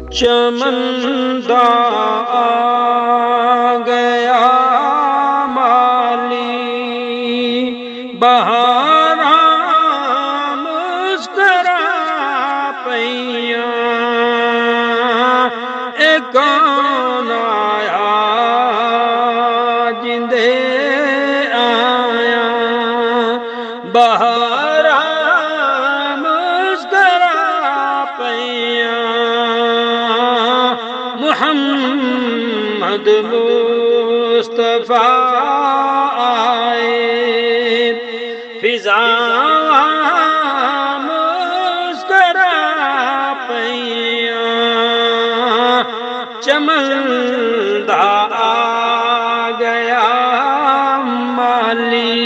चमनदा आ गया माली, बहारा मुस्करा पैया, ए कौन आया जिंदे आया, बहारा मुस्करा पैया, मुहम्मद मुस्तफा आए, फिजा मुस्करा पैया, चमनदा आ गया माली।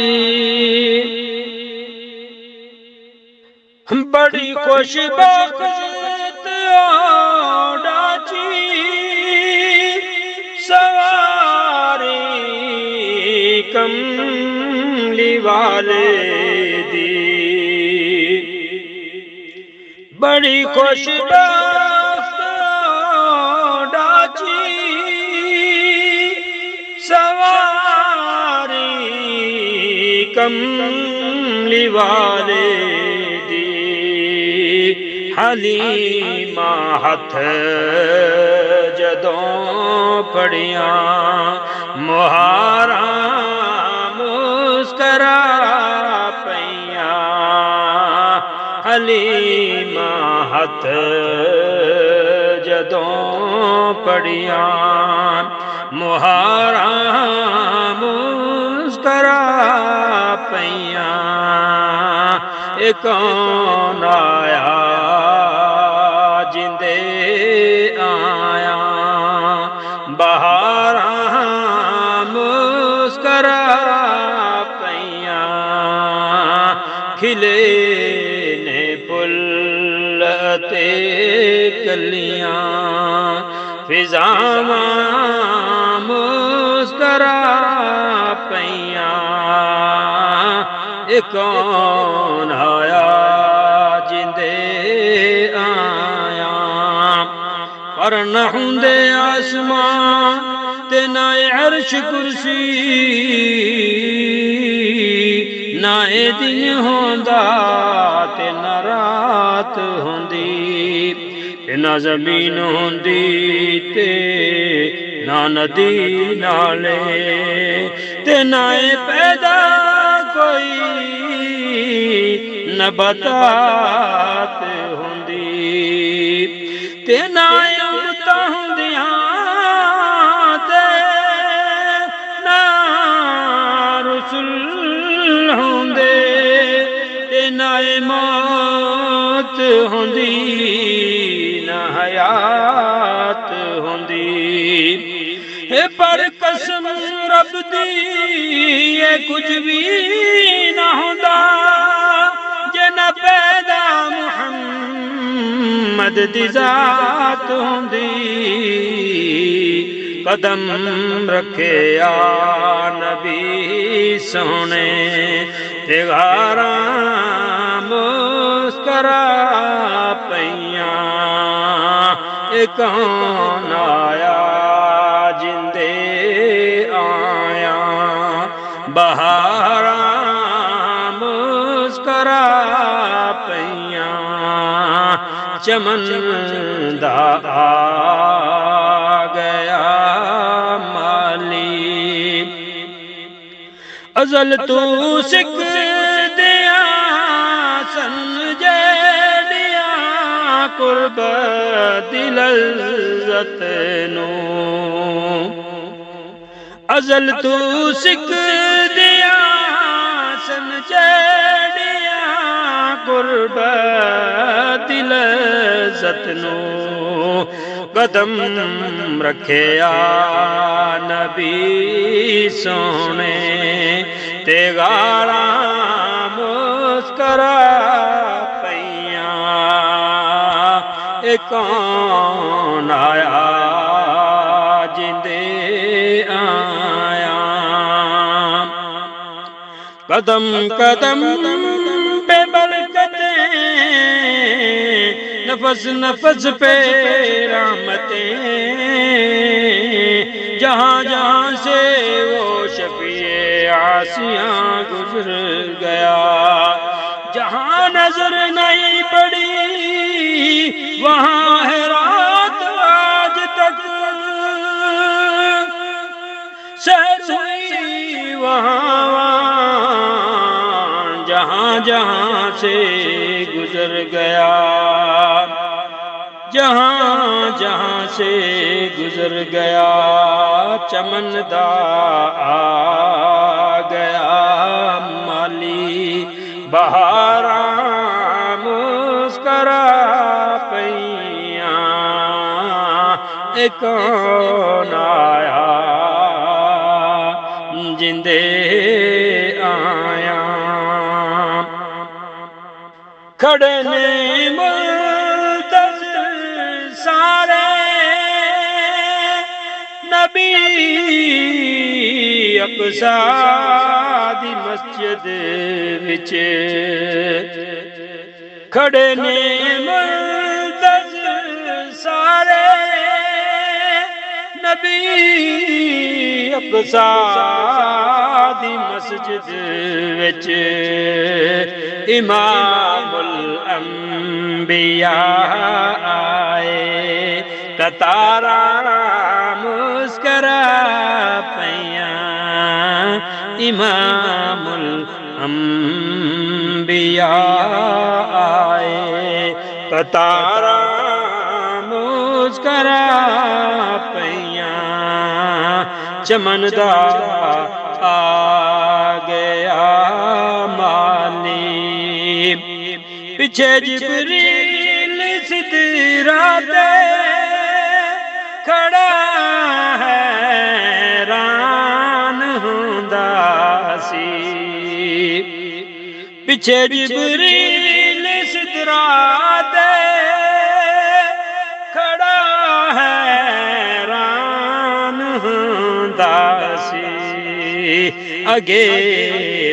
बड़ी खुशबख्त डाची सवारी कमली वाले दी, बड़ी खुशबख्त डाची सवारी कमली वाले दी, हलीमा हथ जदों फड़िया, मुहारा मुस्करा पैया, हलीमा हथ जदों फड़िया, मुहारा मुस्करा पैया, ए कौन आया जिंदे आया, बहारा मुस्करा पैया, खिले ने पुल्लते कलियां, फिजामा मुस्करा पैया, ए कौन आया जिंदे आया, पर न हुंदे आसमां ते ना अर्श कुर्सी, ना ए दिन होंदा ते ना रात होंदी, ते ना जमीन होंदी ते ना नदी नाले, ते ना ए पैदा कोई नबतात होंदी, ते ना उमता होंदियां ते ना रुsul होंदे, ते ना मौत होंदी ना हयात होंदी, हे पर कसम रब दी ये कुछ भी ना होंदा, जे न पैदा मुहम्मद दी जात होंदी, कदम रखे आ नबी सोने, ते गारा मुस्करा पैया, ए कौन आया जिंदे आया, बहारा मुस्करा पैया, चमनदा आ गया माली, अजल तू सिख दिया सन जेड़िया कुर्ब दिल इज्जत नू, अजल तू सिख दिया सन जेड़िया कुर्ब दिल इज्जत नू, कदम रखे आ नबी सोने, ते गाला मुस्करा पैया, ए कौन आया जिंदे आया, कदम कदम पे बरकतें नफस नफस पे रहमतें, जहाँ जहाँ से वो शफीए आसियाँ गुजर गया। जहाँ नजर नहीं पड़ी वहाँ है रात आज तक, सहर हुई वहाँ जहाँ जहाँ से गुजर गया, जहाँ जहाँ से गुजर गया। चमनदा आ गया माली, बहारा मुस्करा पैया, कौन आया जिंदे आया। खड़े ने मुल्तज़िर सारे नबी अक़सा दी मस्जिद विच, खड़े ने मुल्तज़िर सारे नबी अक़सा दी मस्जिद विच। इमामुल अंबिया आए, कतारा मुस्करा पैया, इमामुल अंबिया आए, कतारा मुस्करा पैया। चमनदा आ गया माली, पीछे जिब्रील सिदरा ते खड़ा हैरान हुंदा सी। पीछे जिब्रील सिदरा ते खड़ा हैरान हुंदा सी। अगे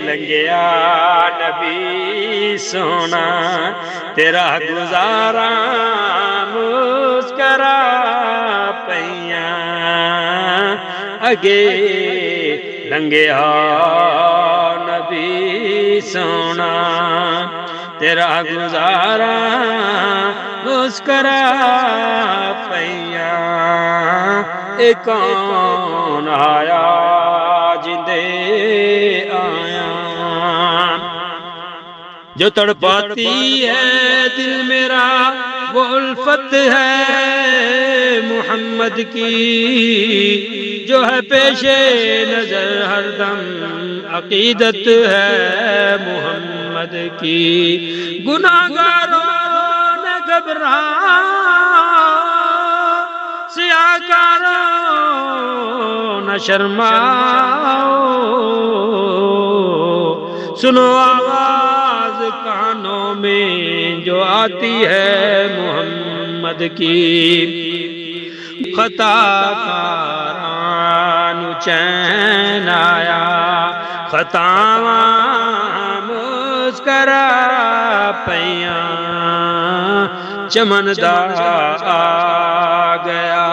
लंघिया नबी सोना, तेरा गुजारा मुस्करा पैया। अगे लंघिया नबी सोना, तेरा गुजारा मुस्करा पैया। कौन आया जिंदे आया। जो तड़पाती है दिल मेरा वो उल्फत है मोहम्मद की, जो है पेशे नजर हरदम अकीदत है मोहम्मद की। गुनाहगारों न घबरा, सियाकारों न शर्माओ, सुनो आवाज कानों में जो आती है मोहम्मद की। खता कारानु चैन आया, खतावा मुस्करा पैया। चमनदा आ गया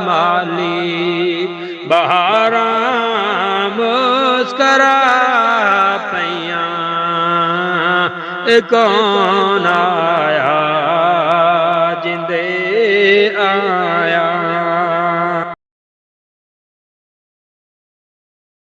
माली, बहारा मुस्करा पैया। कौन आया जिंदे आया।